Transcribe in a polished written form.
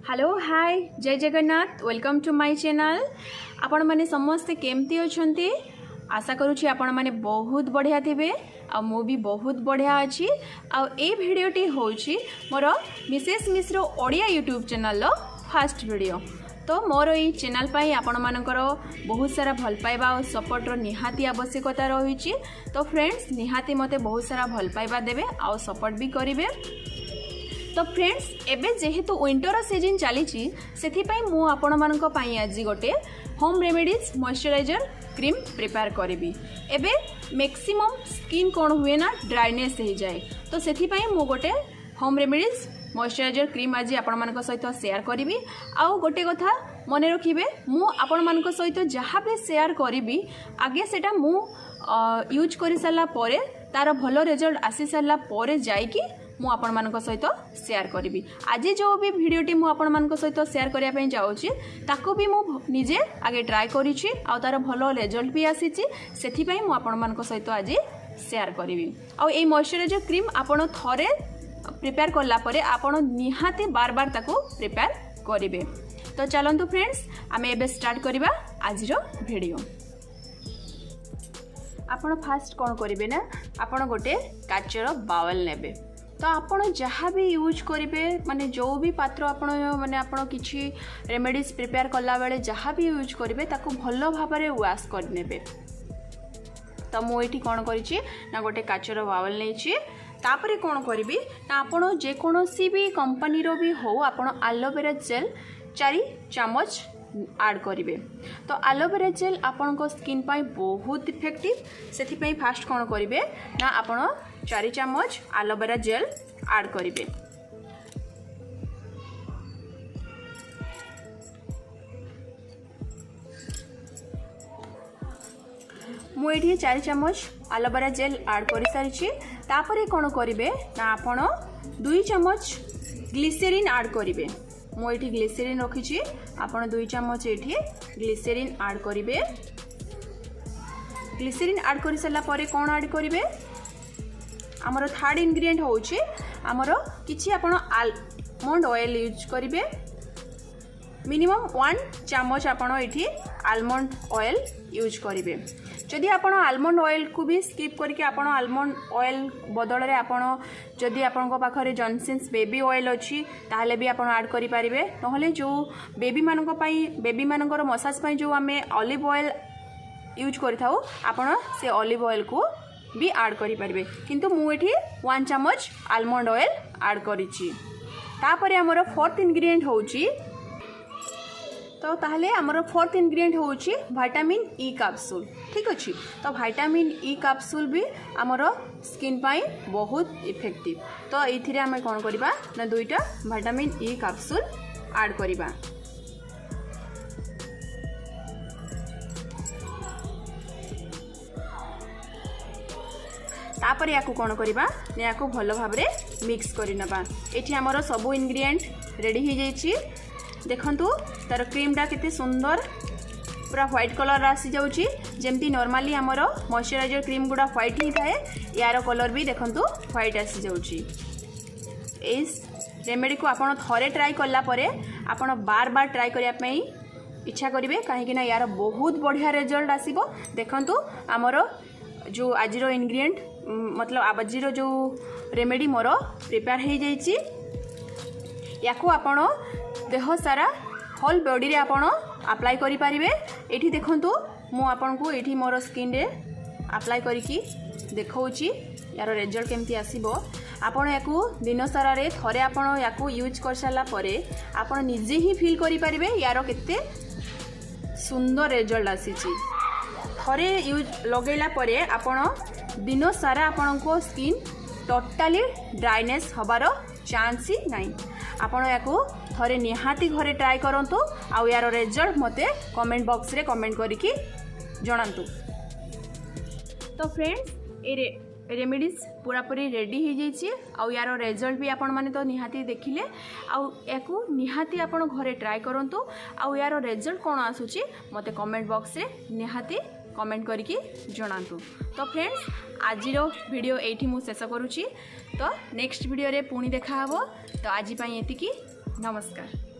Hello hi Jai Jagannath welcome to my channel. आपण माने समस्ते केमती अछंती आशा करूछि आपण माने बहुत बढ़िया थिबे आ मु भी बहुत बढ़िया अछि। आ ए भिडियोटी होछि मोर मिसेस मिश्र Odia YouTube channel row first video. तो मोर ये चैनल पाई आपण मानकर बहुत सारा भल पाइबा और सपोर्ट रो निहाती आवश्यकता रही। तो फ्रेंड्स निहाती मते बहुत सारा भल पाइबा देबे आ सपोर्ट भी करिवे। तो फ्रेंड्स एबे जेहेतु विंटर सीजन चली से मु आपण मानक पई आज गोटे home remedies moisturiser cream prepare करी। एबे मैक्सिमम स्किन कौन हुए ना ड्राइनेस हो जाए, तो से मु गोटे होम रेमेडीज मॉइस्चराइजर क्रीम आज आपण मानक सहित शेयर करी। आउ गोटे कथा मन रखिए मु आपण मानक सहित जहाँ भी शेयर करी आगे सेटा मु यूज कर सारा पर तार भल रिजल्ट आसी सारा पर जाइकी मु आपण मानक सहित शेयर करी। आज जो भी वीडियोटी मु आपण मानक सहित शेयर करिया पई जाउची ताको भी मु निजे आगे ट्राई करिछि आ तार भलो रिजल्ट भी आसीछि, सेथि पई मु आपण मानक सहित आज शेयर करी। आ ए मॉइस्चराइजर क्रीम आपण थरे प्रिपेयर करला परे आपण निहाती बार बार ताको प्रिपेयर करिवे। तो चलंतु फ्रेंड्स आमे एबे स्टार्ट करिबा आज रो वीडियो। आपण फास्ट कोन करिवे ना आपण गोटे काचर बाउल नेबे। तो आपण जहाँ भी यूज करेंगे माने जो भी पात्र आपण माने आपण किछि रेमेडीज प्रिपेयर कला बेले जहाँ भी यूज करेंगे ताको भल भाव में वाश करने। तो मुझे कौन करी ना गोटे काचर बाउल नहीं तापरे कौन करी ना आपण जेकोसी भी कंपनी रो भी हो आपण एलोवेरा जेल 4 चम्मच ऐड करेंगे। तो एलोवेरा जेल आपण को स्किन पाई बहुत इफेक्टिव, से फास्ट कौन करेंगे ना आपण 4 चम्मच एलोवेरा जेल ऐड करेंगे। मुझे 4 चम्मच एलोवेरा जेल ऐड कर सारी। तापरे कौन करेंगे ना आपण 2 चम्मच ग्लिसरीन ऐड करेंगे। मुझे ग्लिसरीन रखी आपण 2 चम्मच ये ग्लिसरीन ऐड करेंगे। ग्लिसरीन ऐड कर सारा पर कौन ऐड करेंगे आमर थर्ड इंग्रेडिएंट होची आमर किछि आपण आलमंड ऑयल यूज करेंगे। मिनिमम 1 चम्मच आपण एठी आलमंड ऑयल यूज करेंगे। जदि आपण आलमंड ऑयल को भी स्किप करके आपण आलमंड ऑयल बदल रे आपण जदि आपण को पाखरे जॉनसन्स बेबी ऑयल अच्छी ताहले भी आपण ऐड करि परिबे। नहले जो बेबी मानक पई बेबी मानकर मसाज पई जो आमे ऑलिव ऑयल यूज करिथाउ आपण से ऑलिव ऑयल को भी ऐड करि परिबे। किंतु मु एठी 1 चम्मच आलमंड ऑयल ऐड करिछि। तापरे हमर फोर्थ इंग्रेडिएंट होची तो ताहले आमर फोर्थ इंग्रेडिएंट होची विटामिन ई कैप्सूल। ठीक अच्छे, तो विटामिन ई कैप्सूल भी आमर स्किन पाई बहुत इफेक्टिव। तो ये आम कौन करवा ना 2टा विटामिन ई कैप्सूल ऐड करवा। तापर या कौन करवा ना या भल भाव मिक्स करनबा। एठी आमर सब इंग्रेडिएंट रेडी हो जाइए। देखंतु तार क्रीमटा केते सुंदर पूरा व्हाइट कलर आसी जाउची। जेमती नॉर्मली आमर मॉइस्चराइजर क्रीम गुड़ा व्हाइट ही थाए यार कलर भी देखंतु व्हाइट आसी जाउची। इस रेमेडी को आपण थरे ट्राई कला परे आपण बार बार ट्राई करिया पई इच्छा करिवे, काहे ना यार बहुत बढ़िया रिजल्ट आसीबो। देखंतु आमर जो आजिरो इंग्रेडिएंट मतलब आजिरो जो रेमेडी मोर प्रिपेयर हो जाइची। याको आपण देह सारा होल बॉडी रे आपण अप्लाई करि परिबे। एठी देखंतु मु आपन को एठी मोर स्किन रे अप्लाई करिकी देखौची यार रिजल्ट केमती आसीबो। आपण याकू दिन सारा रे थरे आपण याकू यूज कर साला परे आपण निजे ही फील करि परिबे यार केते सुंदर रिजल्ट आसीची। थरे यूज लगेला परे आपण दिन सारा आपण को स्किन टोटली ड्राइनेस हबार चांस ही नहीं। आपण याकू थरे निहाती घरे ट्राई करंतु आउ यार रिजल्ट मते कमेंट बॉक्स रे कमेंट करिकी जणांतु। तो फ्रेंड्स ए रेमेडीज पूरा पूरी रेडी हो जाइए। आउ यार रिजल्ट भी आपण माने तो निहाती देखिले आउ याकू निहाती आपण घरे ट्राई करंतु आउ यार रिजल्ट कोन आसुची मते कमेंट बॉक्स रे निहाती कमेंट करके जणांतु। तो फ्रेंड्स आज वीडियो एठी मु शेष करुची। तो नेक्स्ट वीडियो रे पुणी देखा हबो। तो आज पई एतिकी नमस्कार।